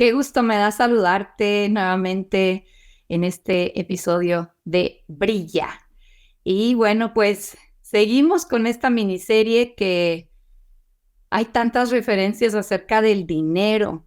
Qué gusto me da saludarte nuevamente en este episodio de Brilla. Y bueno, pues seguimos con esta miniserie que hay tantas referencias acerca del dinero.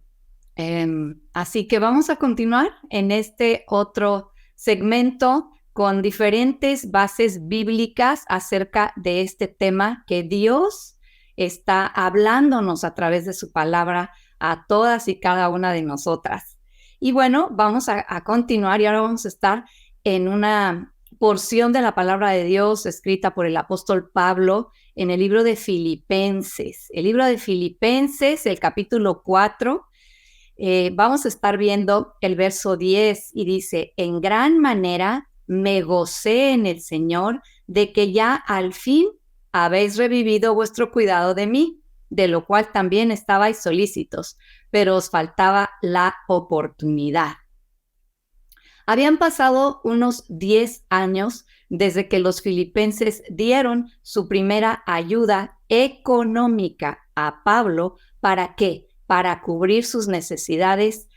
Así que vamos a continuar en este otro segmento con diferentes bases bíblicas acerca de este tema que Dios está hablándonos a través de su palabra a todas y cada una de nosotras. Y bueno, vamos a continuar y ahora vamos a estar en una porción de la palabra de Dios escrita por el apóstol Pablo en el libro de Filipenses. El libro de Filipenses, el capítulo 4. Vamos a estar viendo el verso 10 y dice, en gran manera me gocé en el Señor de que ya al fin habéis revivido vuestro cuidado de mí, de lo cual también estabais solícitos, pero os faltaba la oportunidad. Habían pasado unos 10 años desde que los filipenses dieron su primera ayuda económica a Pablo. ¿Para qué? Para cubrir sus necesidades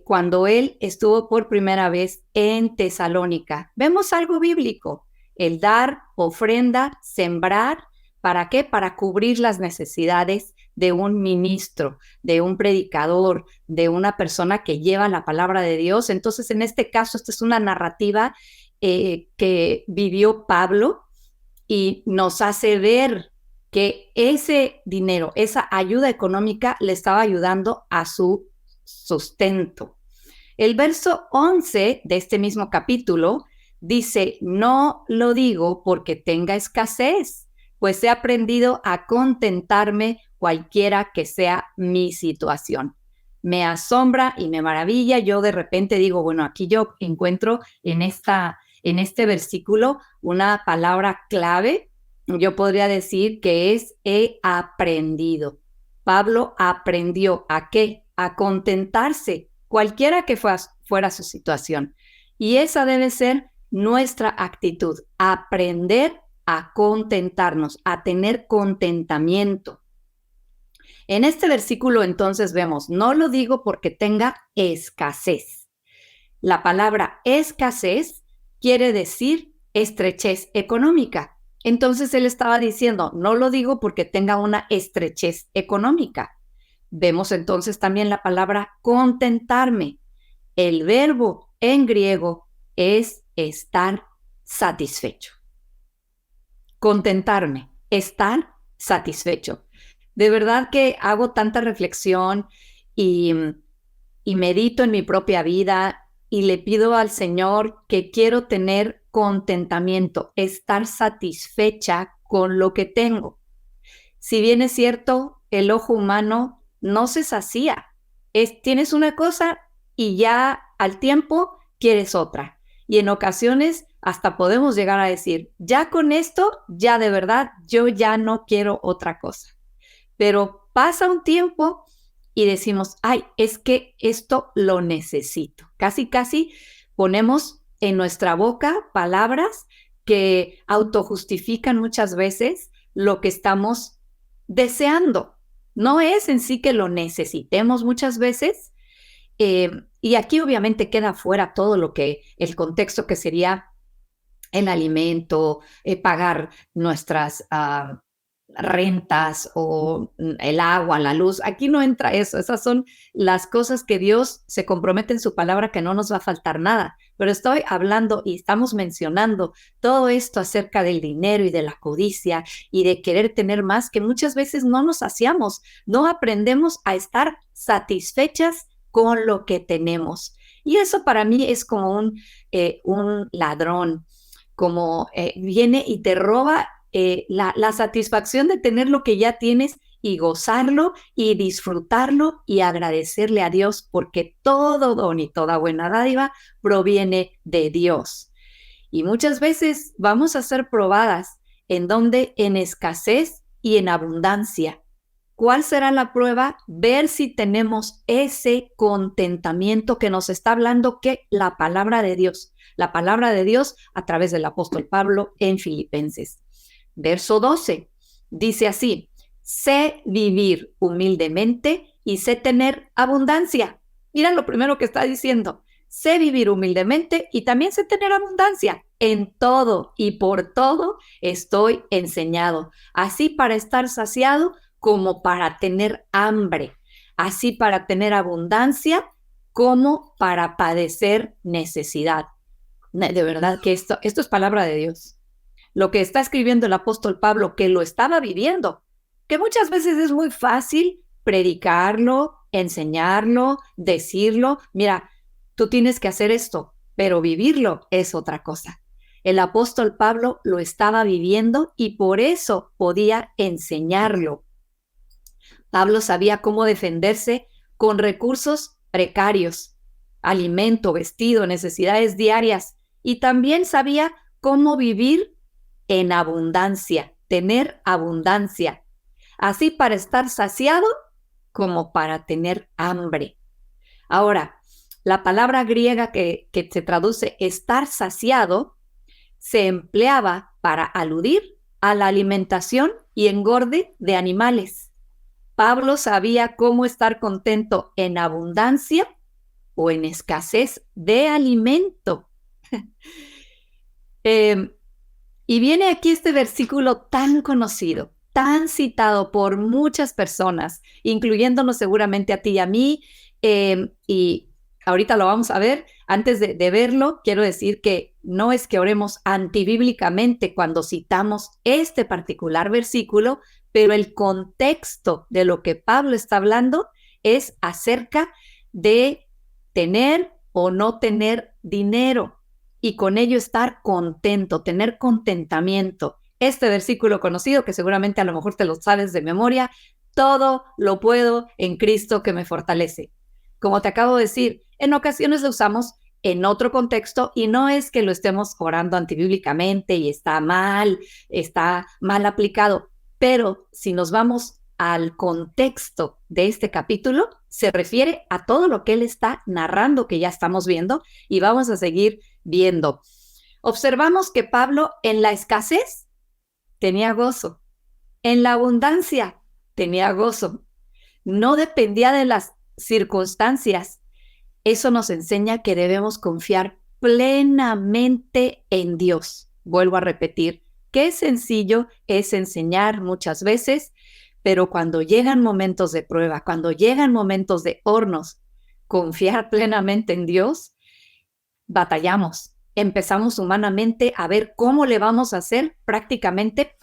cuando él estuvo por primera vez en Tesalónica. Vemos algo bíblico, el dar ofrenda, sembrar, ¿para qué? Para cubrir las necesidades de un ministro, de un predicador, de una persona que lleva la palabra de Dios. Entonces, en este caso, esta es una narrativa que vivió Pablo y nos hace ver que ese dinero, esa ayuda económica le estaba ayudando a su sustento. El verso 11 de este mismo capítulo dice, no lo digo porque tenga escasez, pues he aprendido a contentarme cualquiera que sea mi situación. Me asombra y me maravilla. Yo de repente digo, bueno, aquí yo encuentro en este versículo una palabra clave. Yo podría decir que es he aprendido. Pablo aprendió ¿a qué? A contentarse, cualquiera que fuera su situación. Y esa debe ser nuestra actitud, aprender a contentarnos, a tener contentamiento. En este versículo entonces vemos, no lo digo porque tenga escasez. La palabra escasez quiere decir estrechez económica. Entonces él estaba diciendo, no lo digo porque tenga una estrechez económica. Vemos entonces también la palabra contentarme. El verbo en griego es estar satisfecho. Contentarme, estar satisfecho. De verdad que hago tanta reflexión y medito en mi propia vida y le pido al Señor que quiero tener contentamiento, estar satisfecha con lo que tengo. Si bien es cierto, el ojo humano no se sacía. Tienes una cosa y ya al tiempo quieres otra. Y en ocasiones hasta podemos llegar a decir, ya con esto, ya de verdad, yo ya no quiero otra cosa. Pero pasa un tiempo y decimos, ay, es que esto lo necesito. Casi ponemos en nuestra boca palabras que autojustifican muchas veces lo que estamos deseando. No es en sí que lo necesitemos muchas veces. Y aquí obviamente queda fuera todo lo que el contexto que sería el alimento, pagar nuestras rentas o el agua, la luz. Aquí no entra eso. Esas son las cosas que Dios se compromete en su palabra que no nos va a faltar nada. Pero estoy hablando y estamos mencionando todo esto acerca del dinero y de la codicia y de querer tener más, que muchas veces no nos saciamos, no aprendemos a estar satisfechas con lo que tenemos. Y eso para mí es como un ladrón, como viene y te roba la satisfacción de tener lo que ya tienes y gozarlo y disfrutarlo y agradecerle a Dios porque todo don y toda buena dádiva proviene de Dios. Y muchas veces vamos a ser probadas en donde en escasez y en abundancia. ¿Cuál será la prueba? Ver si tenemos ese contentamiento que nos está hablando que la palabra de Dios a través del apóstol Pablo en Filipenses. Verso 12 dice así, sé vivir humildemente y sé tener abundancia. Mira lo primero que está diciendo. Sé vivir humildemente y también sé tener abundancia. En todo y por todo estoy enseñado, así para estar saciado como para tener hambre, así para tener abundancia como para padecer necesidad. De verdad que esto es palabra de Dios. Lo que está escribiendo el apóstol Pablo, que lo estaba viviendo, que muchas veces es muy fácil predicarlo, enseñarlo, decirlo. Mira, tú tienes que hacer esto, pero vivirlo es otra cosa. El apóstol Pablo lo estaba viviendo y por eso podía enseñarlo. Pablo sabía cómo defenderse con recursos precarios, alimento, vestido, necesidades diarias, y también sabía cómo vivir en abundancia, tener abundancia, así para estar saciado como para tener hambre. Ahora, la palabra griega que se traduce estar saciado se empleaba para aludir a la alimentación y engorde de animales. Pablo sabía cómo estar contento en abundancia o en escasez de alimento. Y viene aquí este versículo tan conocido, tan citado por muchas personas, incluyéndonos seguramente a ti y a mí, y ahorita lo vamos a ver. Antes de verlo, quiero decir que no es que oremos antibíblicamente cuando citamos este particular versículo, pero el contexto de lo que Pablo está hablando es acerca de tener o no tener dinero y con ello estar contento, tener contentamiento. Este versículo conocido, que seguramente a lo mejor te lo sabes de memoria, todo lo puedo en Cristo que me fortalece. Como te acabo de decir, en ocasiones lo usamos en otro contexto y no es que lo estemos orando antibíblicamente y está mal aplicado, pero si nos vamos al contexto de este capítulo, se refiere a todo lo que él está narrando que ya estamos viendo y vamos a seguir viendo. Observamos que Pablo en la escasez tenía gozo, en la abundancia tenía gozo, no dependía de las circunstancias. Eso nos enseña que debemos confiar plenamente en Dios. Vuelvo a repetir, qué sencillo es enseñar muchas veces, pero cuando llegan momentos de prueba, cuando llegan momentos de hornos, confiar plenamente en Dios, batallamos. Empezamos humanamente a ver cómo le vamos a hacer prácticamente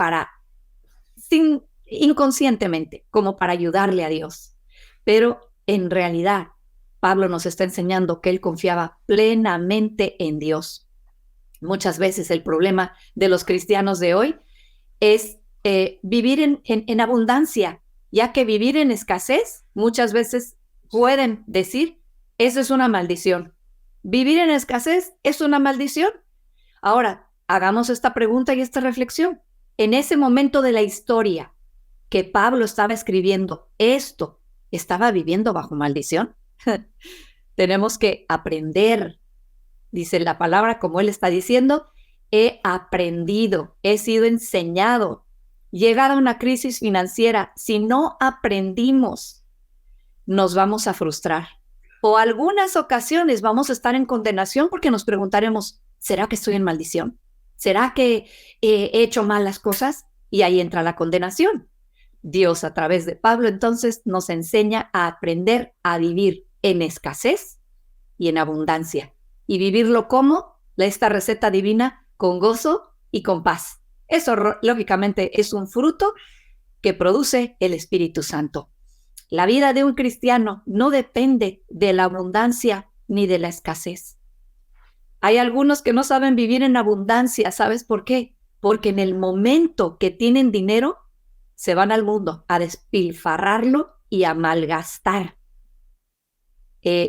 inconscientemente, como para ayudarle a Dios. Pero en realidad, Pablo nos está enseñando que él confiaba plenamente en Dios. Muchas veces el problema de los cristianos de hoy es vivir en abundancia, ya que vivir en escasez muchas veces pueden decir, eso es una maldición. Vivir en escasez es una maldición. Ahora, hagamos esta pregunta y esta reflexión. En ese momento de la historia que Pablo estaba escribiendo esto, ¿estaba viviendo bajo maldición? Tenemos que aprender, dice la palabra, como él está diciendo, he aprendido, he sido enseñado. Llegar a una crisis financiera, si no aprendimos, nos vamos a frustrar. O algunas ocasiones vamos a estar en condenación porque nos preguntaremos, ¿será que estoy en maldición? ¿Será que he hecho mal las cosas? Y ahí entra la condenación. Dios, a través de Pablo, entonces, nos enseña a aprender a vivir en escasez y en abundancia. Y vivirlo como esta receta divina, con gozo y con paz. Eso, lógicamente, es un fruto que produce el Espíritu Santo. La vida de un cristiano no depende de la abundancia ni de la escasez. Hay algunos que no saben vivir en abundancia. ¿Sabes por qué? Porque en el momento que tienen dinero, se van al mundo a despilfarrarlo y a malgastar.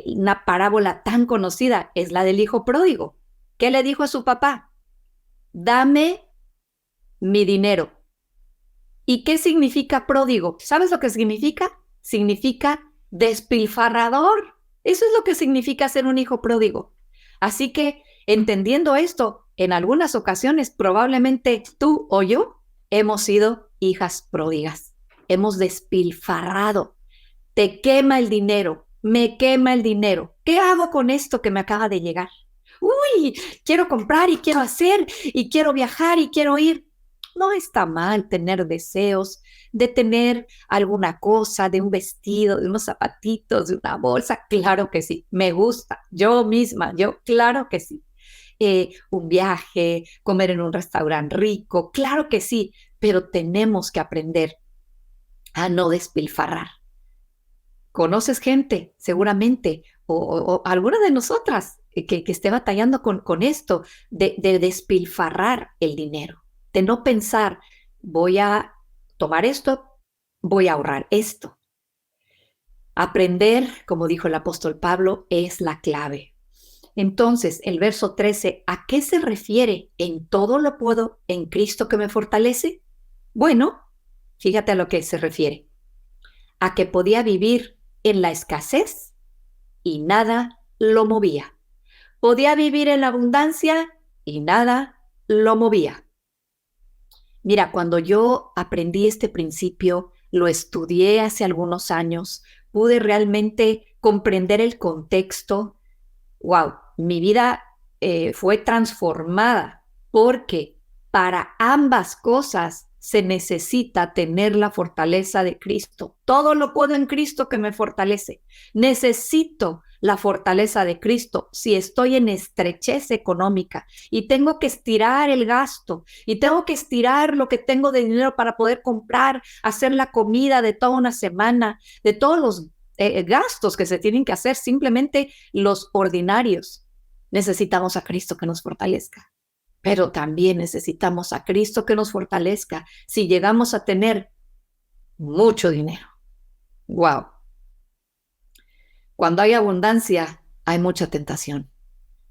Una parábola tan conocida es la del hijo pródigo. ¿Qué le dijo a su papá? Dame mi dinero. ¿Y qué significa pródigo? ¿Sabes lo que significa? Significa despilfarrador. Eso es lo que significa ser un hijo pródigo. Así que, entendiendo esto, en algunas ocasiones probablemente tú o yo hemos sido hijas pródigas. Hemos despilfarrado te quema el dinero, me quema el dinero. ¿Qué hago con esto que me acaba de llegar? Uy, quiero comprar y quiero hacer y quiero viajar y quiero ir. No está mal tener deseos de tener alguna cosa, de un vestido, de unos zapatitos, de una bolsa. Claro que sí, me gusta. Yo misma, claro que sí. Un viaje, comer en un restaurante rico, claro que sí, pero tenemos que aprender a no despilfarrar. ¿Conoces gente, seguramente, o alguna de nosotras que esté batallando con esto, de despilfarrar el dinero, de no pensar, voy a tomar esto, voy a ahorrar esto? Aprender, como dijo el apóstol Pablo, es la clave. Entonces, el verso 13, ¿a qué se refiere? ¿En todo lo puedo en Cristo que me fortalece? Bueno, fíjate a lo que se refiere. A que podía vivir en la escasez y nada lo movía. Podía vivir en la abundancia y nada lo movía. Mira, cuando yo aprendí este principio, lo estudié hace algunos años, pude realmente comprender el contexto. Wow, mi vida fue transformada porque para ambas cosas se necesita tener la fortaleza de Cristo. Todo lo puedo en Cristo que me fortalece. Necesito la fortaleza de Cristo si estoy en estrechez económica y tengo que estirar el gasto y tengo que estirar lo que tengo de dinero para poder comprar, hacer la comida de toda una semana, de todos los gastos que se tienen que hacer, simplemente los ordinarios. Necesitamos a Cristo que nos fortalezca, pero también necesitamos a Cristo que nos fortalezca si llegamos a tener mucho dinero. Wow. Cuando hay abundancia, hay mucha tentación.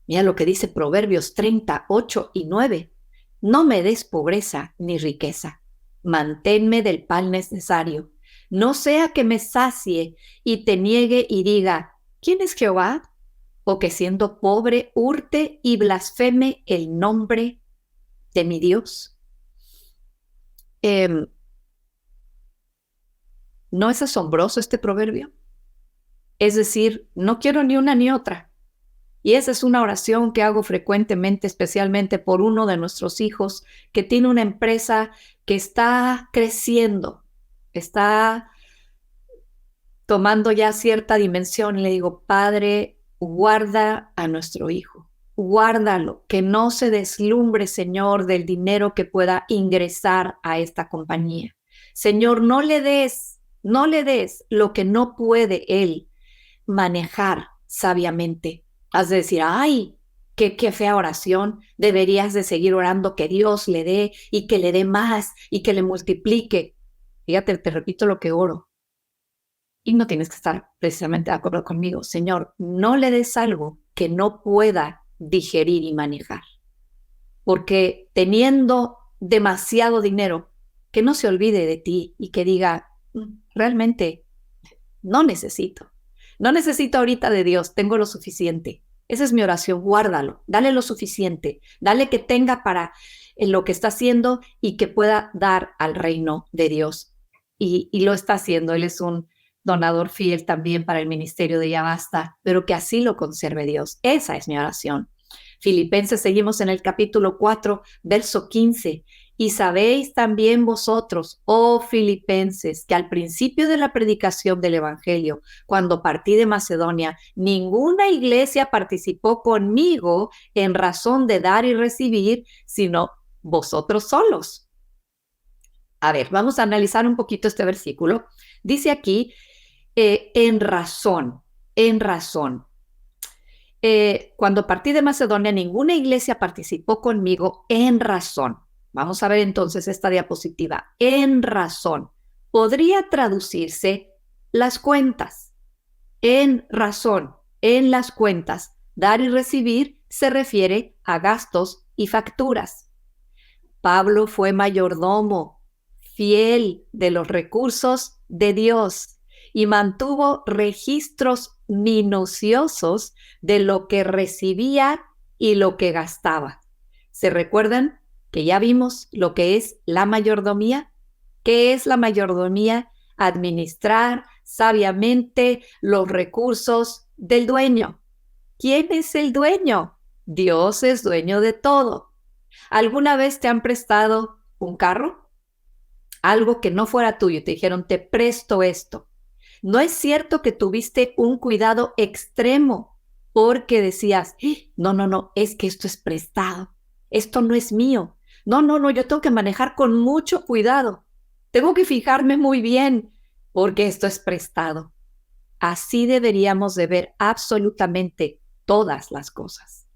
Mira lo que dice Proverbios 38 y 9. No me des pobreza ni riqueza. Manténme del pan necesario. No sea que me sacie y te niegue y diga, ¿quién es Jehová? O que siendo pobre hurte y blasfeme el nombre de mi Dios. ¿No es asombroso este proverbio? Es decir, no quiero ni una ni otra. Y esa es una oración que hago frecuentemente, especialmente por uno de nuestros hijos que tiene una empresa que está creciendo, está tomando ya cierta dimensión. Y le digo, Padre, guarda a nuestro hijo, guárdalo, que no se deslumbre, Señor, del dinero que pueda ingresar a esta compañía. Señor, no le des lo que no puede él manejar sabiamente. Has de decir, ay, qué fea oración, deberías de seguir orando que Dios le dé y que le dé más y que le multiplique. Fíjate, te repito lo que oro. Y no tienes que estar precisamente de acuerdo conmigo. Señor, no le des algo que no pueda digerir y manejar. Porque teniendo demasiado dinero, que no se olvide de ti y que diga, realmente no necesito. No necesito ahorita de Dios, tengo lo suficiente. Esa es mi oración, guárdalo, dale lo suficiente, dale que tenga para lo que está haciendo y que pueda dar al reino de Dios. Y lo está haciendo, él es un donador fiel también para el ministerio de Ya Basta, pero que así lo conserve Dios. Esa es mi oración. Filipenses, seguimos en el capítulo 4, verso 15. Y sabéis también vosotros, oh filipenses, que al principio de la predicación del evangelio, cuando partí de Macedonia, ninguna iglesia participó conmigo en razón de dar y recibir, sino vosotros solos. A ver, vamos a analizar un poquito este versículo. Dice aquí, en razón. Cuando partí de Macedonia, ninguna iglesia participó conmigo en razón. Vamos a ver entonces esta diapositiva. En razón. Podría traducirse las cuentas. En razón, en las cuentas. Dar y recibir se refiere a gastos y facturas. Pablo fue mayordomo, fiel de los recursos de Dios y mantuvo registros minuciosos de lo que recibía y lo que gastaba. ¿Se recuerdan que ya vimos lo que es la mayordomía? ¿Qué es la mayordomía? Administrar, sabiamente los recursos del dueño. ¿Quién es el dueño? Dios es dueño de todo. ¿Alguna vez te han prestado un carro? Algo que no fuera tuyo, te dijeron, te presto esto. No es cierto que tuviste un cuidado extremo porque decías, no, es que esto es prestado, esto no es mío. No, yo tengo que manejar con mucho cuidado. Tengo que fijarme muy bien porque esto es prestado. Así deberíamos de ver absolutamente todas las cosas.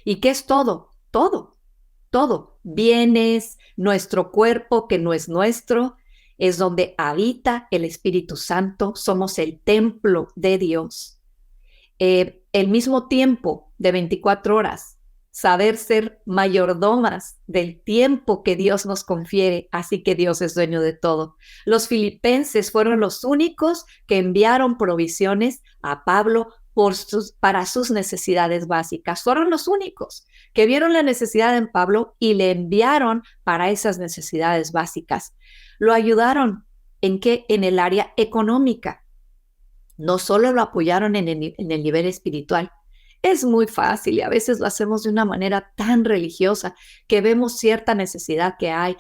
¿Y qué es todo? Todo. Bienes, nuestro cuerpo que no es nuestro, es donde habita el Espíritu Santo, somos el templo de Dios. El mismo tiempo de 24 horas, saber ser mayordomas del tiempo que Dios nos confiere, así que Dios es dueño de todo. Los filipenses fueron los únicos que enviaron provisiones a Pablo para sus necesidades básicas. Fueron los únicos que vieron la necesidad en Pablo y le enviaron para esas necesidades básicas. Lo ayudaron ¿en qué? En el área económica. No solo lo apoyaron en el nivel espiritual. Es muy fácil y a veces lo hacemos de una manera tan religiosa que vemos cierta necesidad que hay,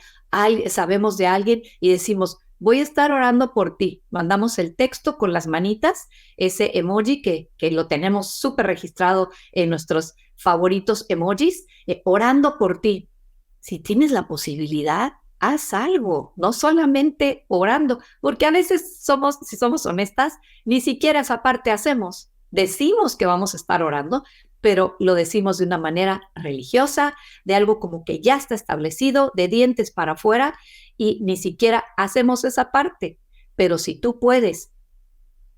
sabemos de alguien y decimos, voy a estar orando por ti. Mandamos el texto con las manitas, ese emoji que lo tenemos súper registrado en nuestros favoritos emojis, orando por ti. Si tienes la posibilidad, haz algo, no solamente orando, porque a veces si somos honestas, ni siquiera esa parte hacemos. Decimos que vamos a estar orando, pero lo decimos de una manera religiosa, de algo como que ya está establecido, de dientes para afuera, y ni siquiera hacemos esa parte. Pero si tú puedes,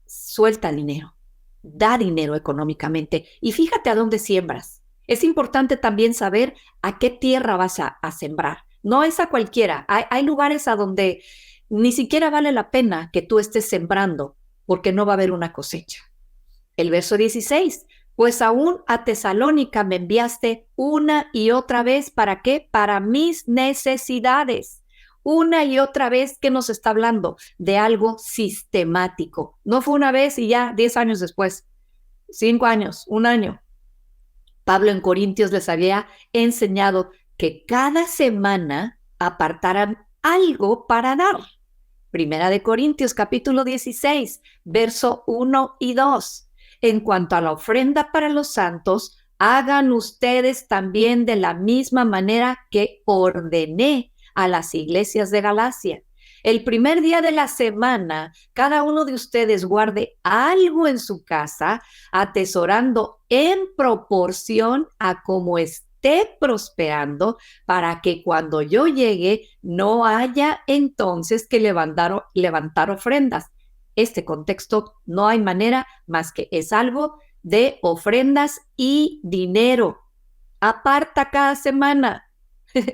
suelta dinero, da dinero económicamente y fíjate a dónde siembras. Es importante también saber a qué tierra vas a sembrar. No es a cualquiera. Hay lugares a donde ni siquiera vale la pena que tú estés sembrando porque no va a haber una cosecha. El verso 16, pues aún a Tesalónica me enviaste una y otra vez, ¿para qué? Para mis necesidades. Una y otra vez que nos está hablando de algo sistemático. No fue una vez y ya 10 años después, 5 años, 1 año. Pablo en Corintios les había enseñado que cada semana apartaran algo para dar. Primera de Corintios, capítulo 16, verso 1 y 2. En cuanto a la ofrenda para los santos, hagan ustedes también de la misma manera que ordené a las iglesias de Galacia. El primer día de la semana, cada uno de ustedes guarde algo en su casa, atesorando en proporción a cómo esté prosperando, para que cuando yo llegue no haya entonces que levantar ofrendas. Este contexto no hay manera más que es algo de ofrendas y dinero. Aparta cada semana.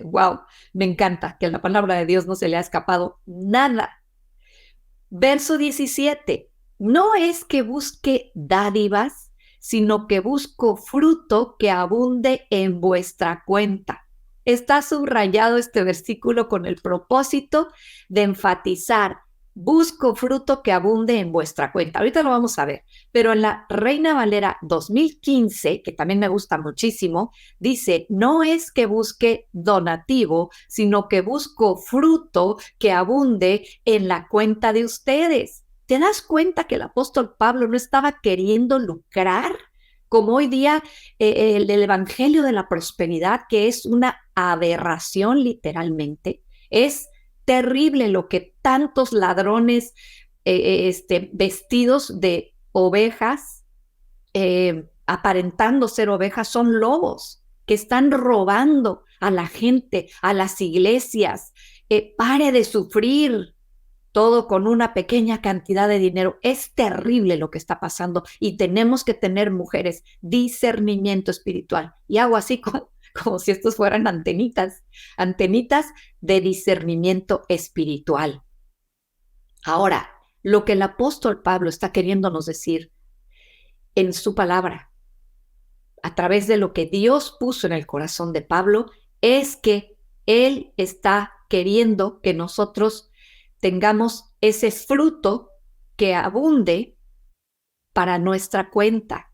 Wow, me encanta que a la palabra de Dios no se le ha escapado nada. Verso 17. No es que busque dádivas, sino que busco fruto que abunde en vuestra cuenta. Está subrayado este versículo con el propósito de enfatizar: busco fruto que abunde en vuestra cuenta. Ahorita lo vamos a ver, pero en la Reina Valera 2015, que también me gusta muchísimo, dice, no es que busque donativo, sino que busco fruto que abunde en la cuenta de ustedes. ¿Te das cuenta que el apóstol Pablo no estaba queriendo lucrar? Como hoy día el evangelio de la prosperidad, que es una aberración literalmente, es terrible lo que tantos ladrones vestidos de ovejas, aparentando ser ovejas, son lobos que están robando a la gente, a las iglesias. Pare de sufrir, todo con una pequeña cantidad de dinero. Es terrible lo que está pasando y tenemos que tener, mujeres, discernimiento espiritual. Y hago así como si estos fueran antenitas de discernimiento espiritual. Ahora, lo que el apóstol Pablo está queriéndonos decir en su palabra, a través de lo que Dios puso en el corazón de Pablo, es que él está queriendo que nosotros tengamos ese fruto que abunde para nuestra cuenta.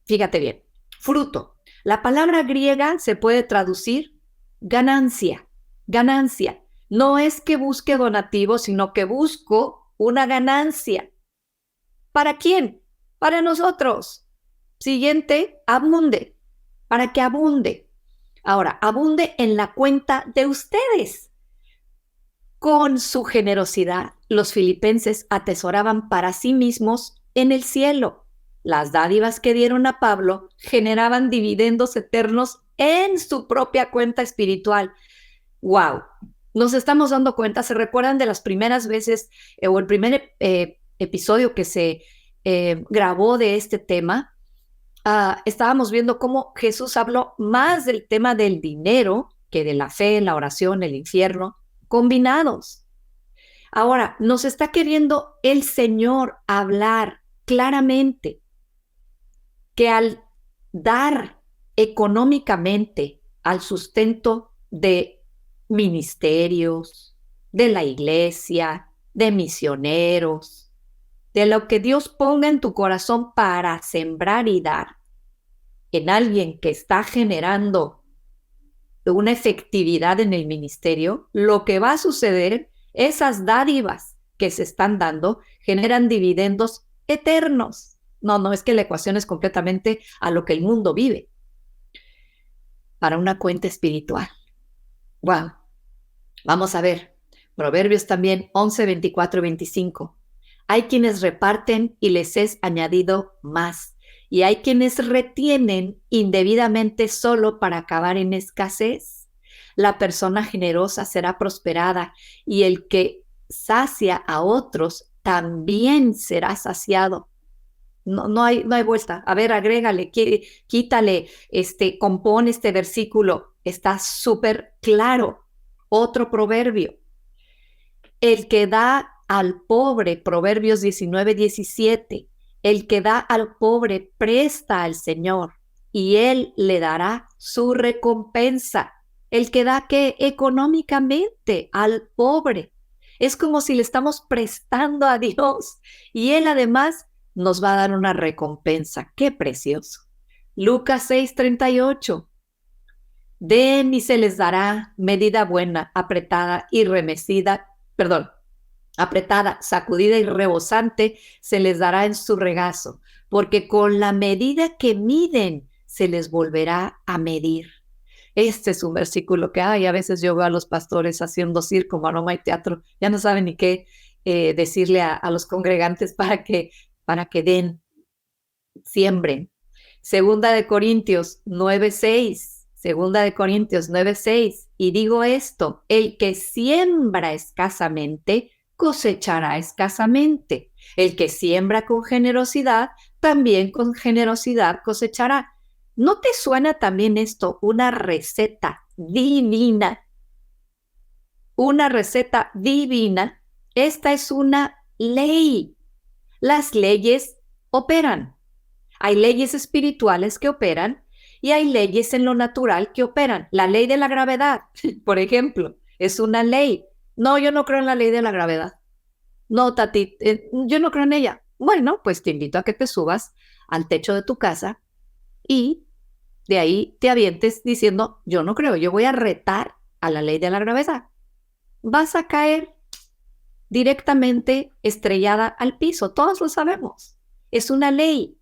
Fíjate bien, fruto. La palabra griega se puede traducir ganancia, ganancia. No es que busque donativos, sino que busco una ganancia. ¿Para quién? Para nosotros. Siguiente, abunde. Para que abunde. Ahora, abunde en la cuenta de ustedes. Con su generosidad, los filipenses atesoraban para sí mismos en el cielo. Las dádivas que dieron a Pablo generaban dividendos eternos en su propia cuenta espiritual. ¡Wow! Nos estamos dando cuenta, ¿se recuerdan de las primeras veces o el primer episodio que se grabó de este tema? Estábamos viendo cómo Jesús habló más del tema del dinero que de la fe, la oración, el infierno, combinados. Ahora, nos está queriendo el Señor hablar claramente que al dar económicamente al sustento de ministerios, de la iglesia, de misioneros, de lo que Dios ponga en tu corazón para sembrar y dar en alguien que está generando una efectividad en el ministerio, lo que va a suceder, esas dádivas que se están dando generan dividendos eternos. No es que la ecuación es completamente a lo que el mundo vive. Para una cuenta espiritual. Wow. Vamos a ver. Proverbios también 11, 24 y 25. Hay quienes reparten y les es añadido más. Y hay quienes retienen indebidamente solo para acabar en escasez. La persona generosa será prosperada y el que sacia a otros también será saciado. No hay vuelta. A ver, agrégale, quítale, compone este versículo. Está súper claro. Otro proverbio. El que da al pobre, Proverbios 19, 17. El que da al pobre presta al Señor y Él le dará su recompensa. El que da que económicamente al pobre. Es como si le estamos prestando a Dios y Él además nos va a dar una recompensa. ¡Qué precioso! Lucas 6, 38. Den y se les dará medida buena, apretada y apretada, sacudida y rebosante, se les dará en su regazo, porque con la medida que miden, se les volverá a medir. Este es un versículo que a veces yo veo a los pastores haciendo circo, maroma y teatro, ya no saben ni qué decirle a los congregantes para que den, siembren. Segunda de Corintios 9:6. Segunda de Corintios 9:6. Y digo esto, el que siembra escasamente, cosechará escasamente. El que siembra con generosidad, también con generosidad cosechará. ¿No te suena también esto una receta divina? Una receta divina. Esta es una ley. Las leyes operan. Hay leyes espirituales que operan y hay leyes en lo natural que operan. La ley de la gravedad, por ejemplo, es una ley. No, yo no creo en la ley de la gravedad. No, Tati, yo no creo en ella. Bueno, pues te invito a que te subas al techo de tu casa y de ahí te avientes diciendo, yo no creo, yo voy a retar a la ley de la gravedad. Vas a caer directamente estrellada al piso, todos lo sabemos. Es una ley.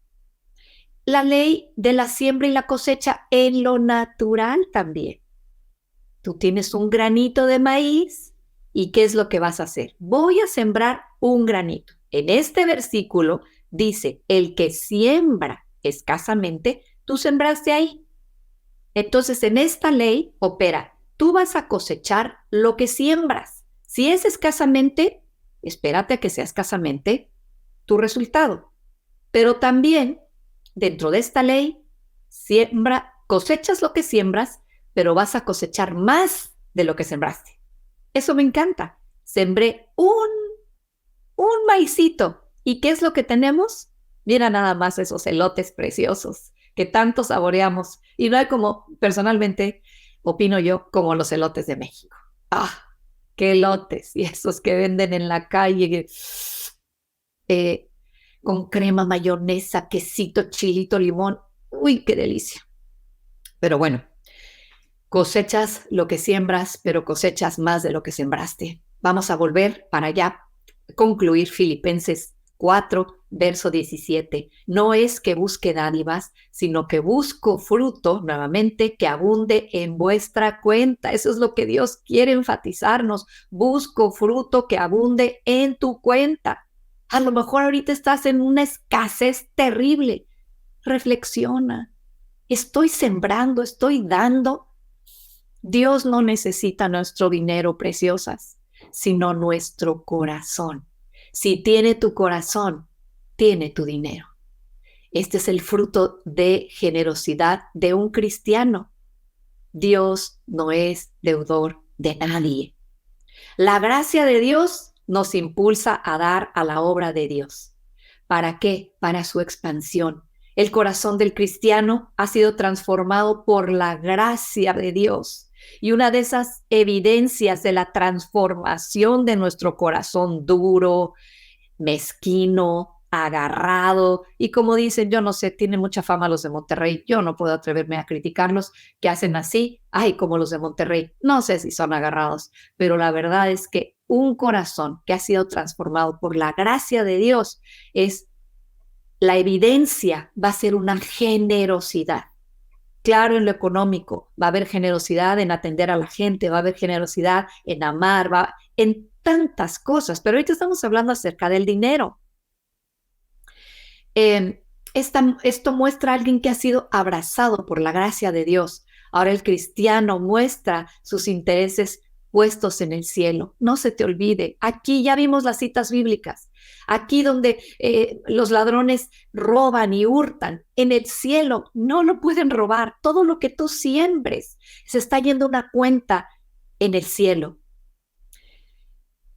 La ley de la siembra y la cosecha en lo natural también. Tú tienes un granito de maíz y ¿qué es lo que vas a hacer? Voy a sembrar un granito. En este versículo dice, el que siembra escasamente, tú sembraste ahí. Entonces, en esta ley opera, tú vas a cosechar lo que siembras. Si es escasamente, espérate a que sea escasamente tu resultado. Pero también dentro de esta ley, cosechas lo que siembras, pero vas a cosechar más de lo que sembraste. Eso me encanta. Sembré un maicito. ¿Y qué es lo que tenemos? Mira nada más esos elotes preciosos que tanto saboreamos. Y no hay como, personalmente, opino yo, como los elotes de México. ¡Ah! ¡Qué elotes! Y esos que venden en la calle. eh, con crema, mayonesa, quesito, chilito, limón. ¡Uy, qué delicia! Pero bueno, cosechas lo que siembras, pero cosechas más de lo que sembraste. Vamos a volver para ya concluir Filipenses 4, verso 17. No es que busque dádivas, sino que busco fruto, nuevamente, que abunde en vuestra cuenta. Eso es lo que Dios quiere enfatizarnos. Busco fruto que abunde en tu cuenta. A lo mejor ahorita estás en una escasez terrible. Reflexiona. ¿Estoy sembrando? ¿Estoy dando? Dios no necesita nuestro dinero, preciosas, sino nuestro corazón. Si tiene tu corazón, tiene tu dinero. Este es el fruto de generosidad de un cristiano. Dios no es deudor de nadie. La gracia de Dios nos impulsa a dar a la obra de Dios. ¿Para qué? Para su expansión. El corazón del cristiano ha sido transformado por la gracia de Dios. Y una de esas evidencias de la transformación de nuestro corazón duro, mezquino, agarrado, y como dicen, yo no sé, tienen mucha fama los de Monterrey, yo no puedo atreverme a criticarlos, que hacen así, ay, como los de Monterrey, no sé si son agarrados, pero la verdad es que un corazón que ha sido transformado por la gracia de Dios es la evidencia, va a ser una generosidad. Claro, en lo económico va a haber generosidad en atender a la gente, va a haber generosidad en amar, va en tantas cosas, pero ahorita estamos hablando acerca del dinero. Esto muestra a alguien que ha sido abrazado por la gracia de Dios. Ahora el cristiano muestra sus intereses puestos en el cielo. No se te olvide, aquí ya vimos las citas bíblicas, aquí donde los ladrones roban y hurtan, en el cielo no lo pueden robar. Todo lo que tú siembres se está yendo a una cuenta en el cielo.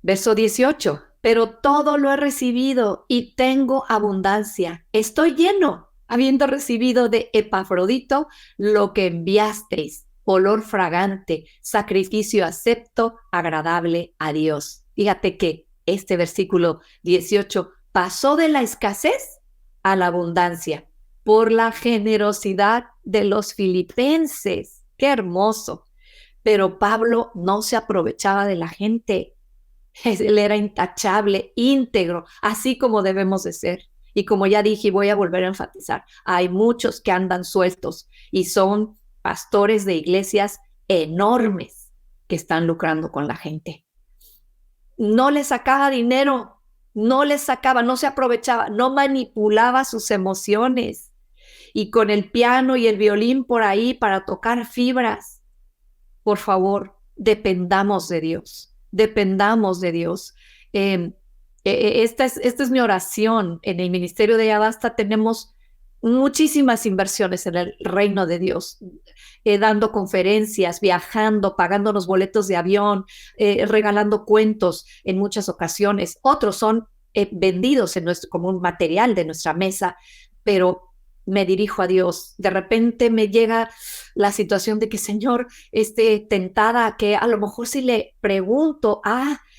Verso 18. Pero todo lo he recibido y tengo abundancia. Estoy lleno, habiendo recibido de Epafrodito lo que enviasteis, olor fragante, sacrificio acepto, agradable a Dios. Fíjate que este versículo 18 pasó de la escasez a la abundancia por la generosidad de los filipenses. ¡Qué hermoso! Pero Pablo no se aprovechaba de la gente. Él era intachable, íntegro, así como debemos de ser. Y como ya dije y voy a volver a enfatizar, hay muchos que andan sueltos y son pastores de iglesias enormes que están lucrando con la gente. No les sacaba dinero, no les sacaba, no se aprovechaba, no manipulaba sus emociones. Y con el piano y el violín por ahí para tocar fibras. Por favor, dependamos de Dios. Dependamos de Dios. Esta es mi oración. En el Ministerio de Ya Basta tenemos muchísimas inversiones en el reino de Dios, dando conferencias, viajando, pagándonos boletos de avión, regalando cuentos en muchas ocasiones. Otros son vendidos como un material de nuestra mesa, pero me dirijo a Dios. De repente me llega la situación de que, Señor, tentada a que a lo mejor si le pregunto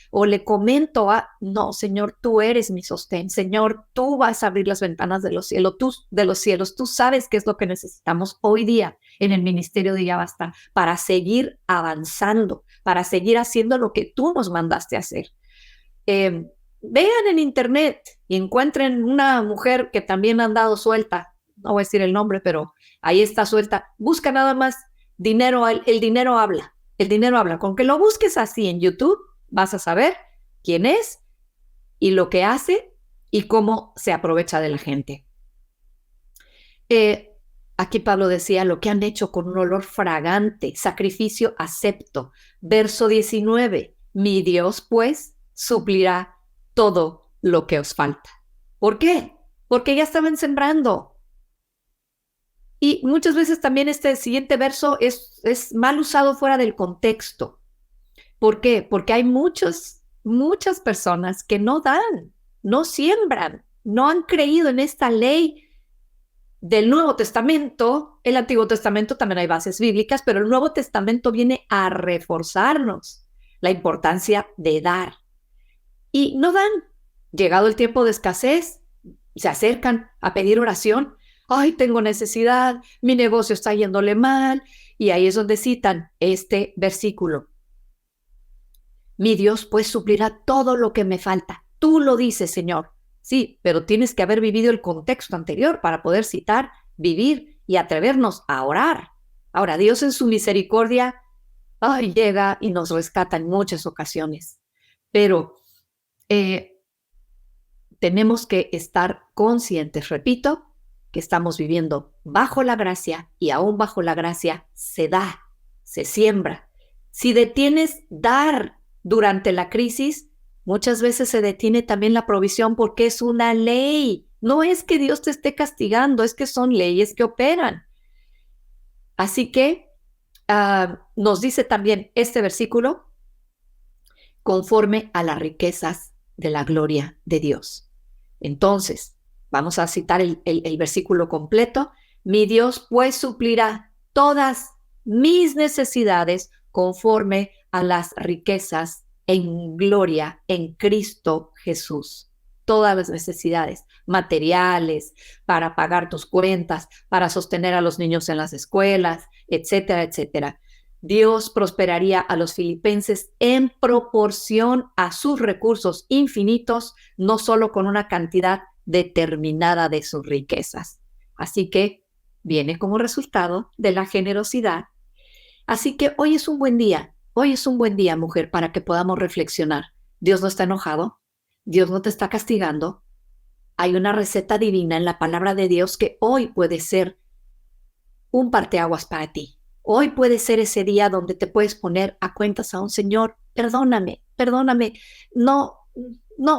o le comento no, Señor, tú eres mi sostén. Señor, tú vas a abrir las ventanas de los cielos. Tú sabes qué es lo que necesitamos hoy día en el ministerio de Ya Basta para seguir avanzando, para seguir haciendo lo que tú nos mandaste a hacer. Vean en internet y encuentren una mujer que también ha andado suelta. No voy a decir el nombre, pero ahí está suelta. Busca nada más dinero, el dinero habla. El dinero habla. Con que lo busques así en YouTube, vas a saber quién es y lo que hace y cómo se aprovecha de la gente. Aquí Pablo decía lo que han hecho con un olor fragante, sacrificio acepto. Verso 19, mi Dios pues suplirá todo lo que os falta. ¿Por qué? Porque ya estaban sembrando. Y muchas veces también este siguiente verso es mal usado fuera del contexto. ¿Por qué? Porque hay muchas personas que no dan, no siembran, no han creído en esta ley del Nuevo Testamento. El Antiguo Testamento también hay bases bíblicas, pero el Nuevo Testamento viene a reforzarnos la importancia de dar. Y no dan. llegado el tiempo de escasez, se acercan a pedir oración. Ay, tengo necesidad, mi negocio está yéndole mal. Y ahí es donde citan este versículo. Mi Dios pues suplirá todo lo que me falta. Tú lo dices, Señor. Sí, pero tienes que haber vivido el contexto anterior para poder citar, vivir y atrevernos a orar. Ahora, Dios en su misericordia llega y nos rescata en muchas ocasiones. Pero tenemos que estar conscientes, repito, que estamos viviendo bajo la gracia y aún bajo la gracia se da, se siembra. Si detienes dar durante la crisis, muchas veces se detiene también la provisión porque es una ley. No es que Dios te esté castigando, es que son leyes que operan. Así que nos dice también este versículo, conforme a las riquezas de la gloria de Dios. Entonces, vamos a citar el versículo completo. Mi Dios pues suplirá todas mis necesidades conforme a las riquezas en gloria en Cristo Jesús. Todas las necesidades materiales, para pagar tus cuentas, para sostener a los niños en las escuelas, etcétera, etcétera. Dios prosperaría a los filipenses en proporción a sus recursos infinitos, no solo con una cantidad determinada de sus riquezas. Así que viene como resultado de la generosidad. Así que hoy es un buen día, mujer, para que podamos reflexionar. Dios no está enojado, Dios no te está castigando. Hay una receta divina en la palabra de Dios que hoy puede ser un parteaguas para ti. Hoy puede ser ese día donde te puedes poner a cuentas a un Señor, perdóname, no,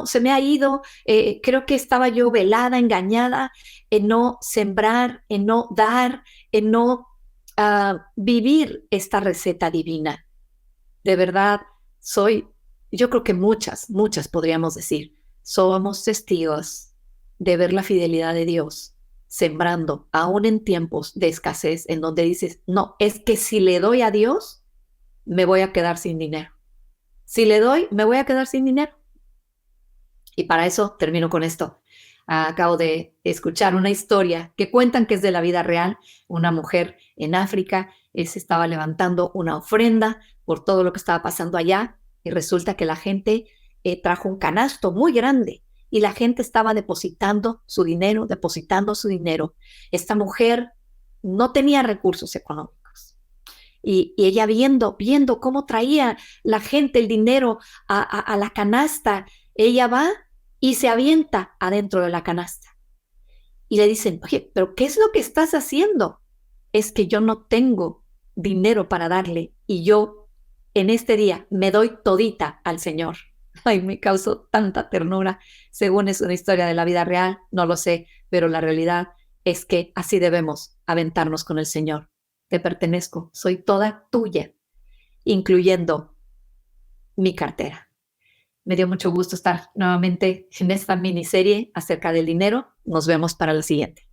se me ha ido, creo que estaba yo velada, engañada, en no sembrar, en no dar, en no vivir esta receta divina. De verdad, yo creo que muchas podríamos decir, somos testigos de ver la fidelidad de Dios sembrando, aún en tiempos de escasez, en donde dices, no, es que si le doy a Dios, me voy a quedar sin dinero. Si le doy, me voy a quedar sin dinero. Y para eso termino con esto. Acabo de escuchar una historia que cuentan que es de la vida real. Una mujer en África se estaba levantando una ofrenda por todo lo que estaba pasando allá y resulta que la gente trajo un canasto muy grande y la gente estaba depositando su dinero. Esta mujer no tenía recursos económicos y ella viendo cómo traía la gente el dinero a la canasta, ella va y se avienta adentro de la canasta. Y le dicen, oye, ¿pero qué es lo que estás haciendo? Es que yo no tengo dinero para darle y yo en este día me doy todita al Señor. Ay, me causó tanta ternura. Según es una historia de la vida real, no lo sé, pero la realidad es que así debemos aventarnos con el Señor. Te pertenezco, soy toda tuya, incluyendo mi cartera. Me dio mucho gusto estar nuevamente en esta miniserie acerca del dinero. Nos vemos para la siguiente.